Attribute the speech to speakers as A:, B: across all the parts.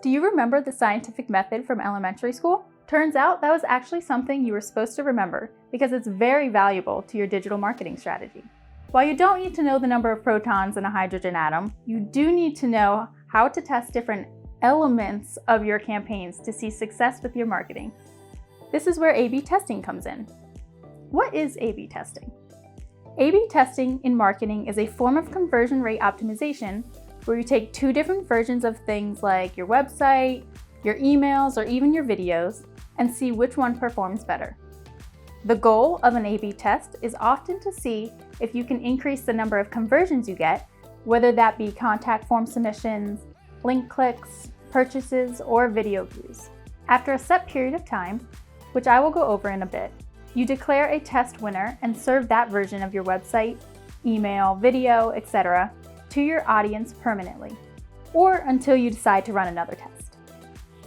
A: Do you remember the scientific method from elementary school? Turns out that was actually something you were supposed to remember because it's very valuable to your digital marketing strategy. While you don't need to know the number of protons in a hydrogen atom, you do need to know how to test different elements of your campaigns to see success with your marketing. This is where A/B testing comes in. What is A/B testing? A/B testing in marketing is a form of conversion rate optimization where you take two different versions of things like your website, your emails, or even your videos, and see which one performs better. The goal of an A/B test is often to see if you can increase the number of conversions you get, whether that be contact form submissions, link clicks, purchases, or video views. After a set period of time, which I will go over in a bit, you declare a test winner and serve that version of your website, email, video, etc. to your audience permanently, or until you decide to run another test.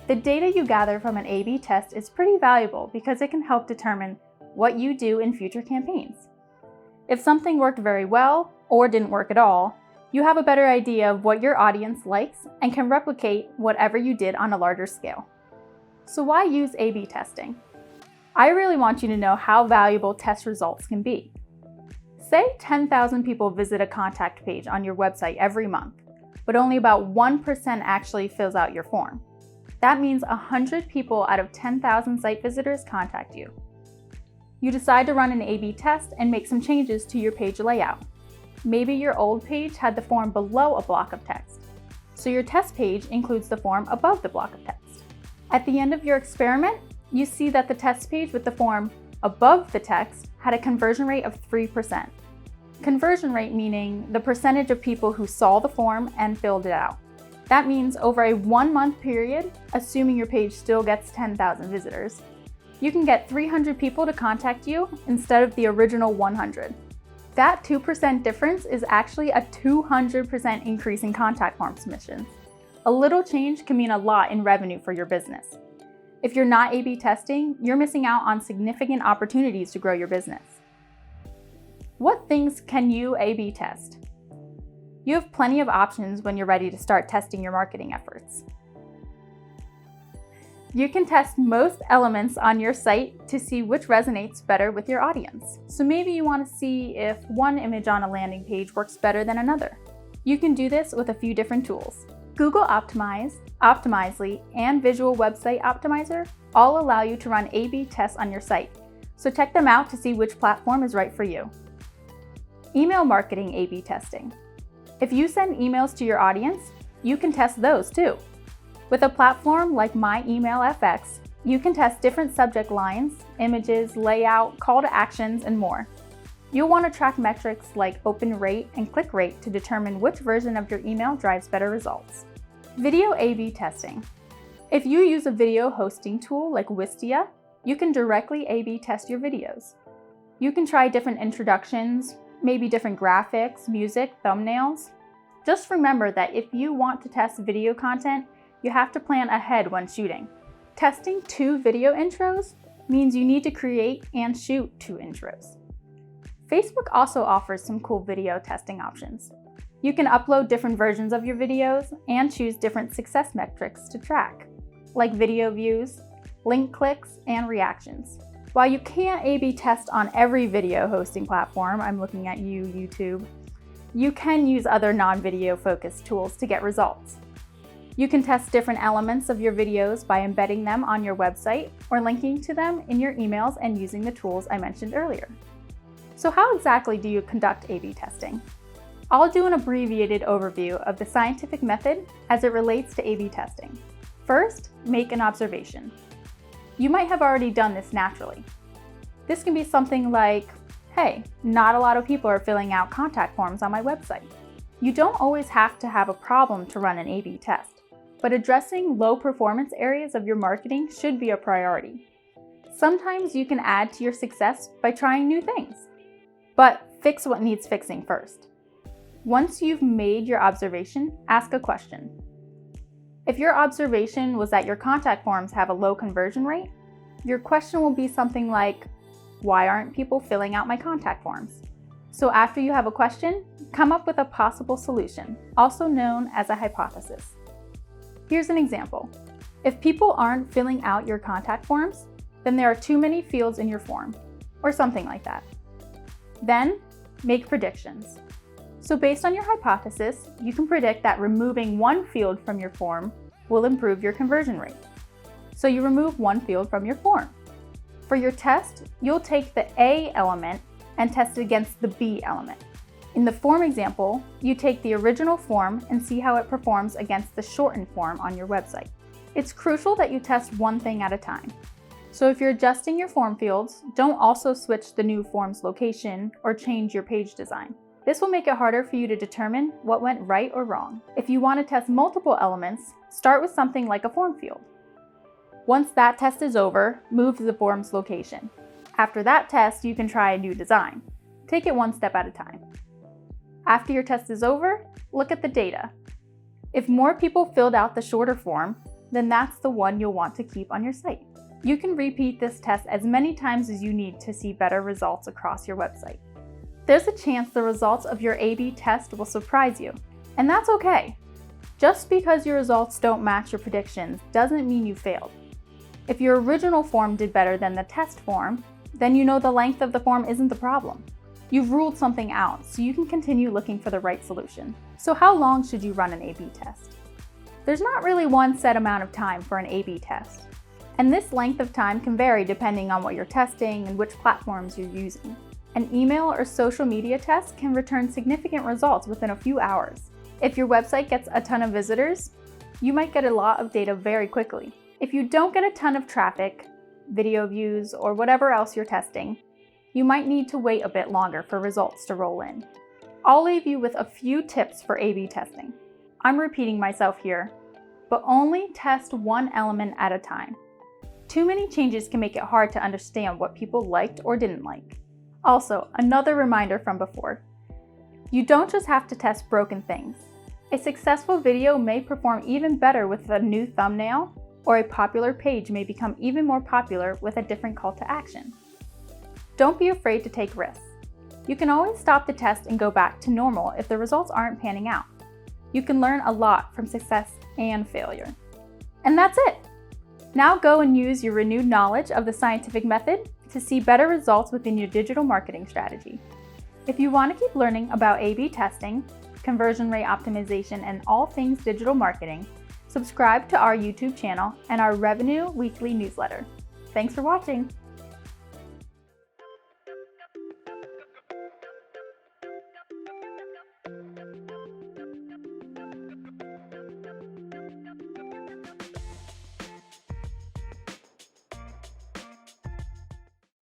A: The data you gather from an A/B test is pretty valuable because it can help determine what you do in future campaigns. If something worked very well or didn't work at all, you have a better idea of what your audience likes and can replicate whatever you did on a larger scale. So why use A/B testing? I really want you to know how valuable test results can be. Say 10,000 people visit a contact page on your website every month, but only about 1% actually fills out your form. That means 100 people out of 10,000 site visitors contact you. You decide to run an A/B test and make some changes to your page layout. Maybe your old page had the form below a block of text, so your test page includes the form above the block of text. At the end of your experiment, you see that the test page with the form above the text had a conversion rate of 3%. Conversion rate meaning the percentage of people who saw the form and filled it out. That means over a 1-month period, assuming your page still gets 10,000 visitors, you can get 300 people to contact you instead of the original 100. That 2% difference is actually a 200% increase in contact form submissions. A little change can mean a lot in revenue for your business. If you're not A/B testing, you're missing out on significant opportunities to grow your business. What things can you A/B test? You have plenty of options when you're ready to start testing your marketing efforts. You can test most elements on your site to see which resonates better with your audience. So maybe you want to see if one image on a landing page works better than another. You can do this with a few different tools. Google Optimize, Optimizely, and Visual Website Optimizer all allow you to run A/B tests on your site. So check them out to see which platform is right for you. Email marketing A/B testing. If you send emails to your audience, you can test those too. With a platform like WebFX, you can test different subject lines, images, layout, call to actions, and more. You'll want to track metrics like open rate and click rate to determine which version of your email drives better results. Video A/B testing. If you use a video hosting tool like Wistia, you can directly A/B test your videos. You can try different introductions, maybe different graphics, music, thumbnails. Just remember that if you want to test video content, you have to plan ahead when shooting. Testing 2 video intros means you need to create and shoot 2 intros. Facebook also offers some cool video testing options. You can upload different versions of your videos and choose different success metrics to track, like video views, link clicks, and reactions. While you can't A/B test on every video hosting platform, I'm looking at you, YouTube, you can use other non-video focused tools to get results. You can test different elements of your videos by embedding them on your website or linking to them in your emails and using the tools I mentioned earlier. So how exactly do you conduct A/B testing? I'll do an abbreviated overview of the scientific method as it relates to A/B testing. First, make an observation. You might have already done this naturally. This can be something like, hey, not a lot of people are filling out contact forms on my website. You don't always have to have a problem to run an A/B test, but addressing low performance areas of your marketing should be a priority. Sometimes you can add to your success by trying new things, but fix what needs fixing first. Once you've made your observation, ask a question. If your observation was that your contact forms have a low conversion rate, your question will be something like, why aren't people filling out my contact forms? So after you have a question, come up with a possible solution, also known as a hypothesis. Here's an example. If people aren't filling out your contact forms, then there are too many fields in your form, or something like that. Then, make predictions. So based on your hypothesis, you can predict that removing one field from your form will improve your conversion rate. So you remove one field from your form. For your test, you'll take the A element and test it against the B element. In the form example, you take the original form and see how it performs against the shortened form on your website. It's crucial that you test one thing at a time. So if you're adjusting your form fields, don't also switch the new form's location or change your page design. This will make it harder for you to determine what went right or wrong. If you want to test multiple elements, start with something like a form field. Once that test is over, move to the form's location. After that test, you can try a new design. Take it one step at a time. After your test is over, look at the data. If more people filled out the shorter form, then that's the one you'll want to keep on your site. You can repeat this test as many times as you need to see better results across your website. There's a chance the results of your A/B test will surprise you, and that's okay. Just because your results don't match your predictions doesn't mean you failed. If your original form did better than the test form, then you know the length of the form isn't the problem. You've ruled something out, so you can continue looking for the right solution. So how long should you run an A/B test? There's not really one set amount of time for an A/B test, and this length of time can vary depending on what you're testing and which platforms you're using. An email or social media test can return significant results within a few hours. If your website gets a ton of visitors, you might get a lot of data very quickly. If you don't get a ton of traffic, video views, or whatever else you're testing, you might need to wait a bit longer for results to roll in. I'll leave you with a few tips for A/B testing. I'm repeating myself here, but only test one element at a time. Too many changes can make it hard to understand what people liked or didn't like. Also, another reminder from before. You don't just have to test broken things. A successful video may perform even better with a new thumbnail, or a popular page may become even more popular with a different call to action. Don't be afraid to take risks. You can always stop the test and go back to normal if the results aren't panning out. You can learn a lot from success and failure. And that's it! Now go and use your renewed knowledge of the scientific method to see better results within your digital marketing strategy. If you want to keep learning about A/B testing, conversion rate optimization, and all things digital marketing, subscribe to our YouTube channel and our Revenue Weekly newsletter. Thanks for watching!